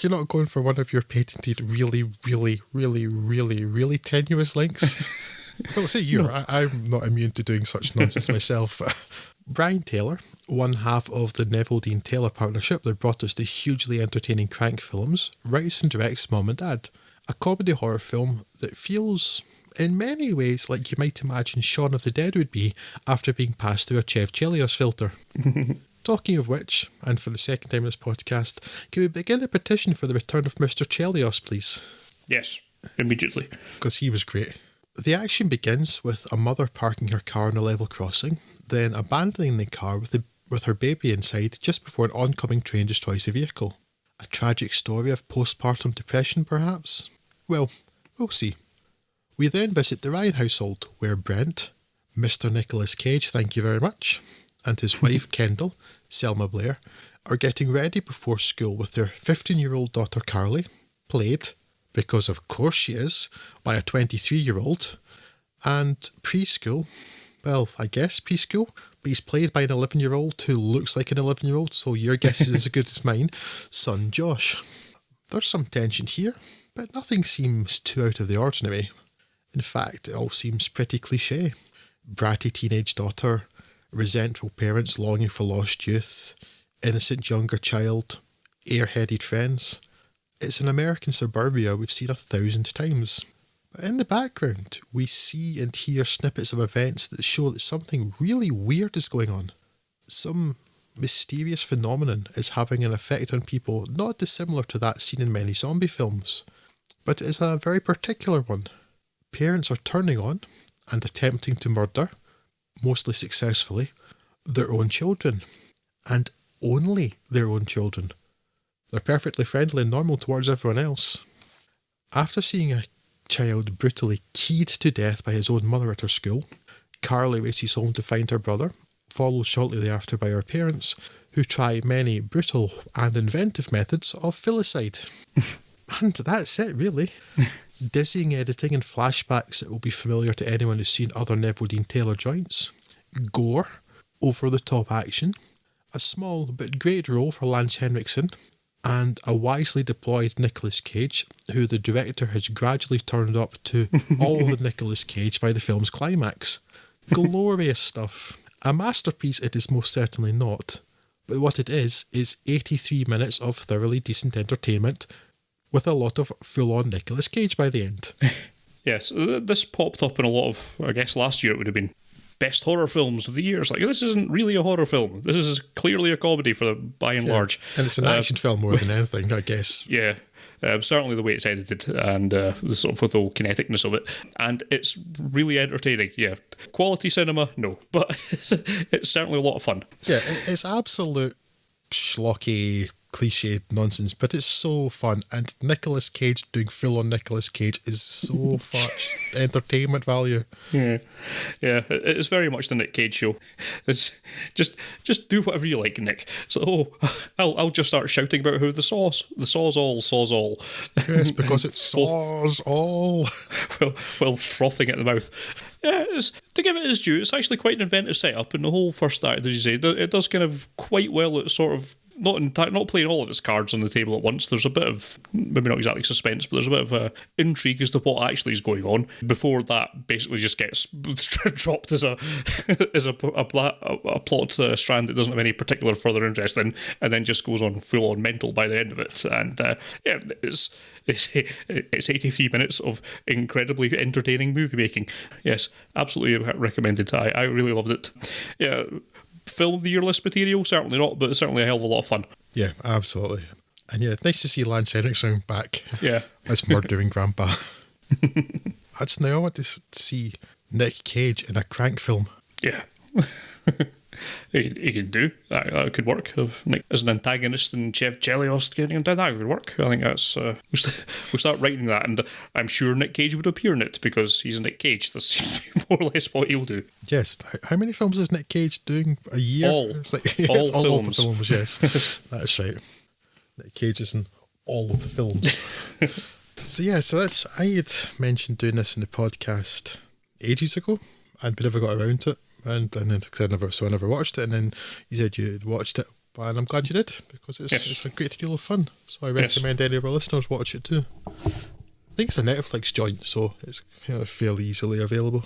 you're not going for one of your patented really, really, really, really, really tenuous links? Well, say you. No. I'm not immune to doing such nonsense myself. Brian Taylor, one half of the Neville Dean Taylor partnership that brought us the hugely entertaining Crank films, writes and directs Mum and Dad, a comedy horror film that feels, in many ways, like you might imagine Shaun of the Dead would be after being passed through a Chev Chelios filter. Talking of which, and for the second time in this podcast, can we begin a petition for the return of Mr. Chelios, please? Yes, immediately. Because he was great. The action begins with a mother parking her car on a level crossing, then abandoning the car with her baby inside just before an oncoming train destroys the vehicle. A tragic story of postpartum depression, perhaps? Well, we'll see. We then visit the Ryan household, where Brent, Mr. Nicolas Cage, thank you very much, and his wife Kendall, Selma Blair, are getting ready before school with their 15-year-old daughter Carly, played, because of course she is, by a 23-year-old, and preschool, well, I guess preschool, but he's played by an 11-year-old who looks like an 11-year-old, so your guess is as good as mine, son Josh. There's some tension here, but nothing seems too out of the ordinary. In fact, it all seems pretty cliché. Bratty teenage daughter, resentful parents longing for lost youth, innocent younger child, airheaded friends. It's an American suburbia we've seen 1,000 times. But in the background, we see and hear snippets of events that show that something really weird is going on. Some mysterious phenomenon is having an effect on people not dissimilar to that seen in many zombie films. But it is a very particular one. Parents are turning on and attempting to murder, mostly successfully, their own children. And only their own children. They're perfectly friendly and normal towards everyone else. After seeing a child brutally keyed to death by his own mother at her school, Carly races home to find her brother, followed shortly thereafter by her parents, who try many brutal and inventive methods of filicide. And that's it, really. Dizzying editing and flashbacks that will be familiar to anyone who's seen other Neville Dean Taylor joints. Gore, over-the-top action, a small but great role for Lance Henriksen, and a wisely deployed Nicolas Cage, who the director has gradually turned up to all the Nicolas Cage by the film's climax. Glorious stuff. A masterpiece it is most certainly not, but what it is 83 minutes of thoroughly decent entertainment with a lot of full-on Nicolas Cage by the end. Yes, this popped up in a lot of, I guess last year it would have been best horror films of the year. It's like, this isn't really a horror film. This is clearly a comedy by and large. And it's an action film more than anything, I guess. Yeah. Certainly the way it's edited and the sort of the kineticness of it. And it's really entertaining, yeah. Quality cinema, no. But it's certainly a lot of fun. Yeah, it's absolute schlocky, cliched nonsense, but it's so fun. And Nicolas Cage doing full-on Nicolas Cage is so much entertainment value. Yeah, it's very much the Nick Cage show. It's just do whatever you like, Nick. So I'll just start shouting about how the saws all. Yes, because it saws all. Well, frothing at the mouth. Yeah, to give it its due, it's actually quite an inventive setup, and the whole first act, as you say, it does kind of quite well at sort of not playing all of its cards on the table at once. There's a bit of, maybe not exactly suspense, but there's a bit of intrigue as to what actually is going on before that basically just gets dropped as a plot strand that doesn't have any particular further interest in, and then just goes on full on mental by the end of it. And it's 83 minutes of incredibly entertaining movie making. Yes, absolutely recommended. I really loved it. Yeah. Film of the year list material, certainly not, but it's certainly a hell of a lot of fun. Yeah, absolutely. And yeah, nice to see Lance Henriksen back. Yeah. As murdering grandpa. Hudson, I want to see Nick Cage in a Crank film. Yeah. He could do that. Could work. Nick as an antagonist in Chev Chelios getting that could work. I think that's we'll start writing that, and I'm sure Nick Cage would appear in it because he's Nick Cage. That's more or less what he'll do. Yes. How many films is Nick Cage doing a year? All. It's like, all all films. of the films. Yes, that's right. Nick Cage is in all of the films. So I had mentioned doing this in the podcast ages ago, and we never got around to it. And then because I never watched it, and then you said you had watched it, And I'm glad you did, because it's, Yes. it's a great deal of fun. So I recommend any of our listeners watch it too. I think it's a Netflix joint, so it's fairly easily available.